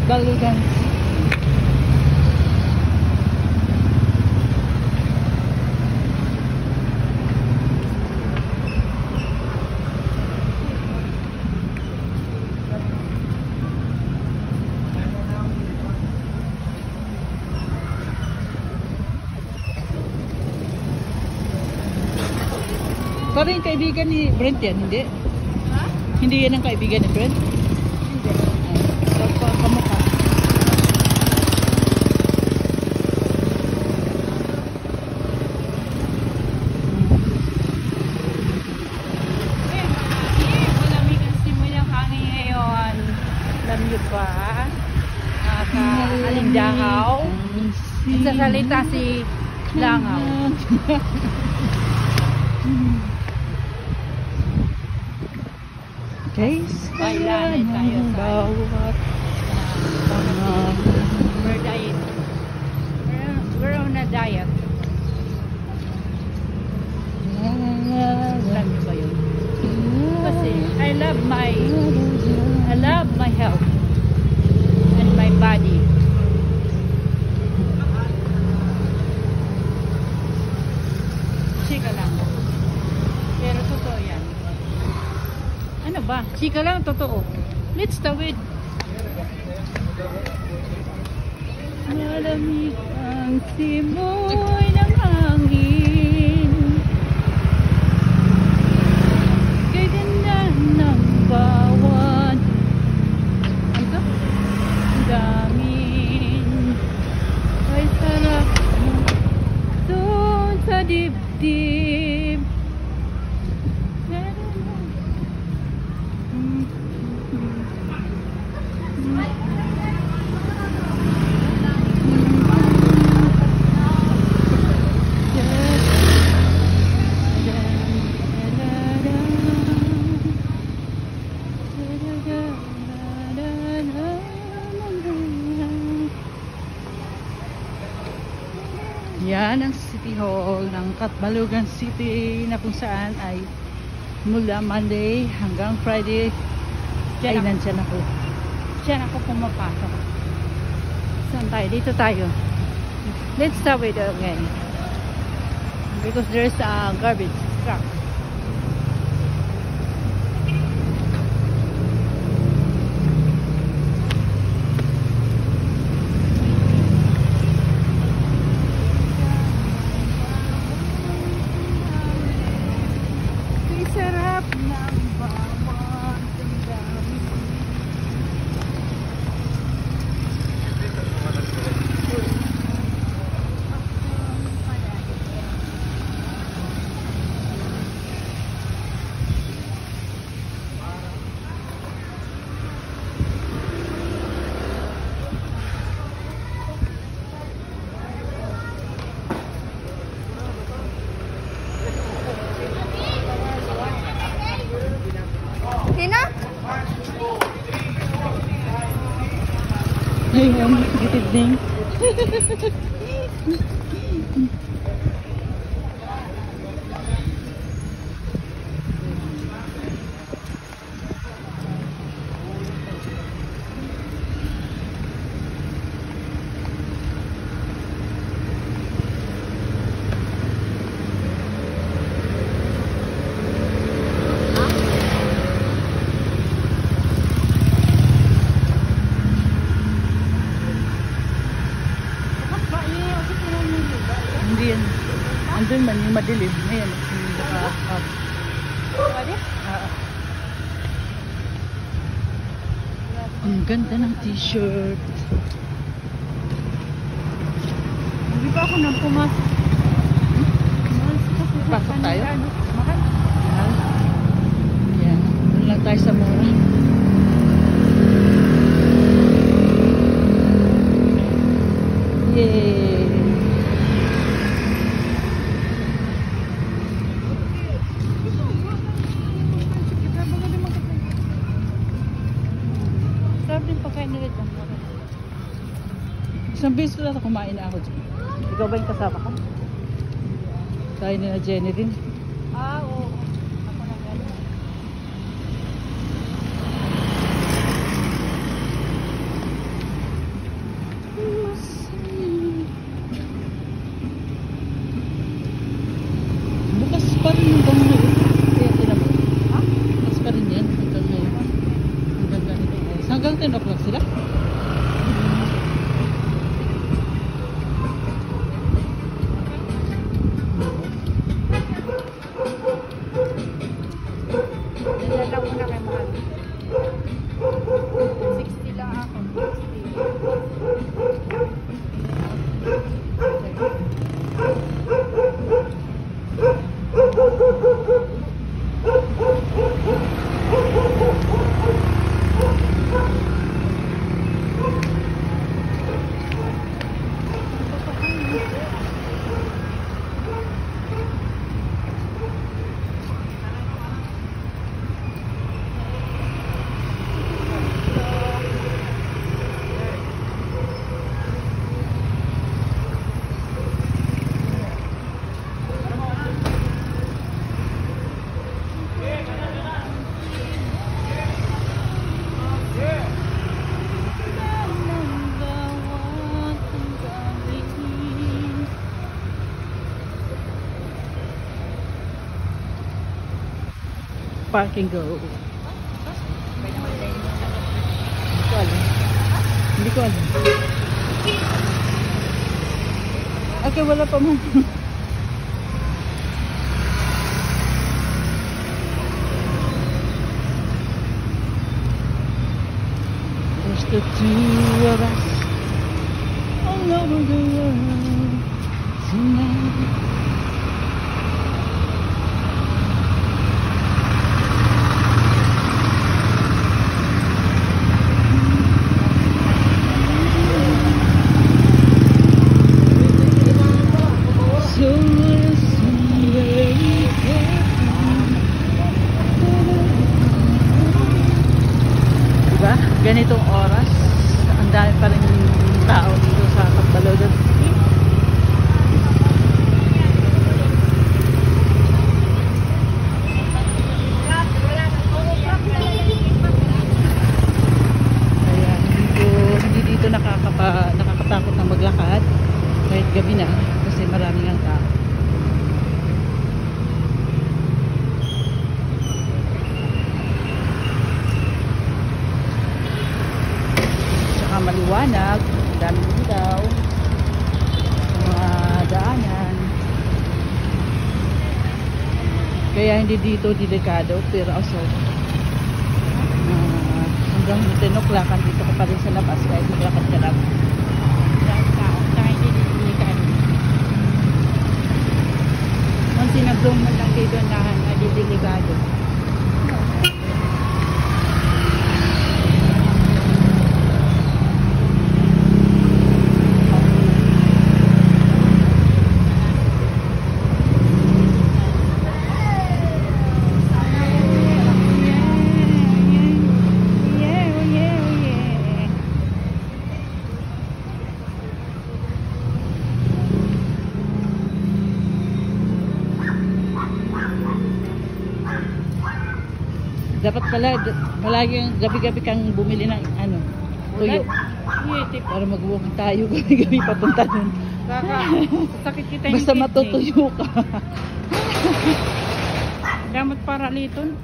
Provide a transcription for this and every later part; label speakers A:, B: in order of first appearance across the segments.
A: Catbalogan. Parang yung kaibigan ni Brent yan, hindi?
B: Ha?
A: Hindi yan ang kaibigan ni Brent?
B: Hindi.
A: Kamukha.
B: Malamig ang simulang hangin ngayon. Lamig ba? Alindahaw. Nagsasalita si Langaw.
A: Guys,
B: Bailan tayo sa
A: bawat
B: we're diet. We're on a diet. Alam niyo ba yun? Kasi I love my health and my body. Chika lang. Pero totoo yan. Ano ba? Chika lang, totoo. Let's tawid. Malamig ang simoy ng hangin. Kay ganda ng bawat ito? Damin. Ay sarap doon sa dibdib.
A: Yan ang City Hall ng Catbalogan City na kung saan ay mula Monday hanggang Friday ay nandyan ako.
B: Diyan ako pumapasok. Saan tayo? Dito tayo. Let's start with again. Because there's a garbage truck. Sarap ng bawat dami.
A: Ayun, gitid din. Hindi yan. Andun man yung madilim. Ngayon, naka-up.
B: Pwede?
A: Ang ganda ng t-shirt.
B: Hindi pa ako nang pumasok.
A: Pasok tayo?
B: Mahal.
A: Yan. Doon lang tayo sa mura. Yay!
B: Sarap din pagkain nila dyan.
A: Isang beses ko na kumain na ako dyan. Ikaw ba yung kasama ko? Tayo na Jenny din.
B: Oo. Ako na gano'n.
A: parking go. Hindi ko alam. Hindi ko alam. Okay, wala pa man. Just the two of us all over the world tonight. So listen, baby. Diba? Ganitong oras, ang dami pa rin tao dito sa Catbalogan City. Kaya hindi dito nakakatakot na maglakad kahit gabi na kasi maraming ang tao. Maliwanag, daming ilaw sa mga daanan, kaya hindi dito delikado. Pero also hanggang 10 o'clock dito ka pa rin sa labas kahit maglakad ka lang.
B: Hindi delikado. Kung sinabdong mo lang dito na delikado.
A: Dapat pala palagi gabi-gabi kang bumili ng tuyo para mag-walk tayo gabi-gabi papunta dun.
B: Sakit kita yung
A: Basta
B: kidney.
A: matutuyo ka.
B: Damat para liton.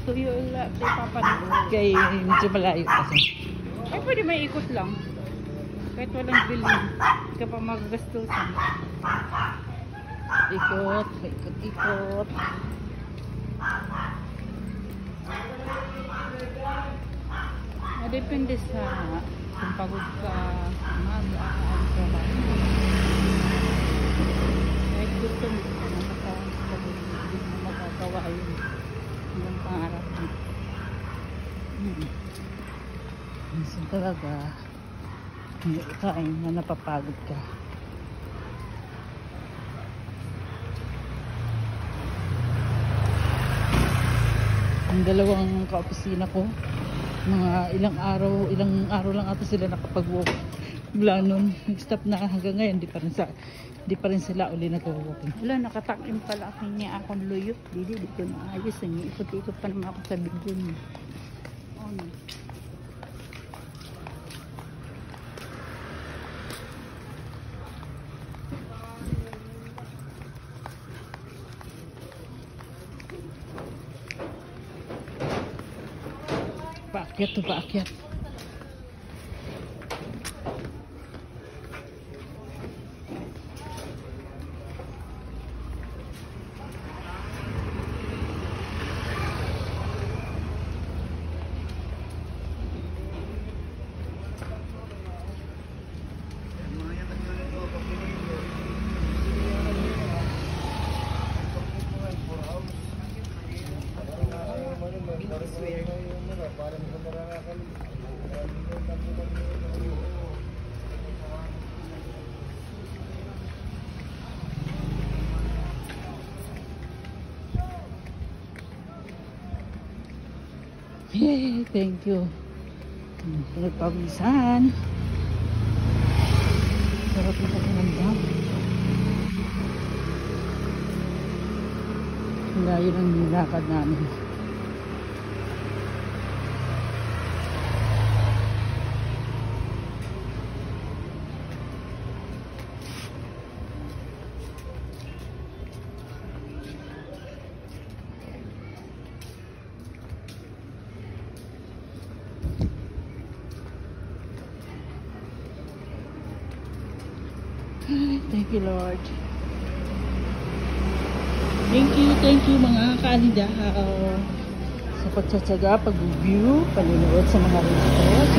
B: Tuyo lang tayo papadito.
A: Kaya medyo malayo kasi.
B: Ay, pwede may ikot lang. Kahit walang bilhin. Hindi ka pa magagastusan.
A: Ikot, ikot-ikot.
B: Depende sa kung pagod ka, mag-aaral ka ba. Kahit gusto mo, nakakapagod, hindi mo magagawa yun. Hanggang pangarap mo.
A: Minsan talaga, hindi kain na napapagod ka. Ang dalawang kaopisina ko, mga ilang araw lang ata sila nakapag-walk. Mula nun, nag-stop na hanggang ngayon, di pa rin sila uli nag-walking.
B: Wala, nakatakim pala aking niya akong luyot. Di ko naayos. Ikot-ikot pa naman ako sa video niya. Oh, no.
A: Paakyat to paakyat. Yay, thank you. Nagpawisan. Sarap na pakiramdam. Layo ng nilakad namin. Thank you, Lord. Thank you mga kaalidahaw sa pagtsatsaga, pag-review, panunood sa mga reviews,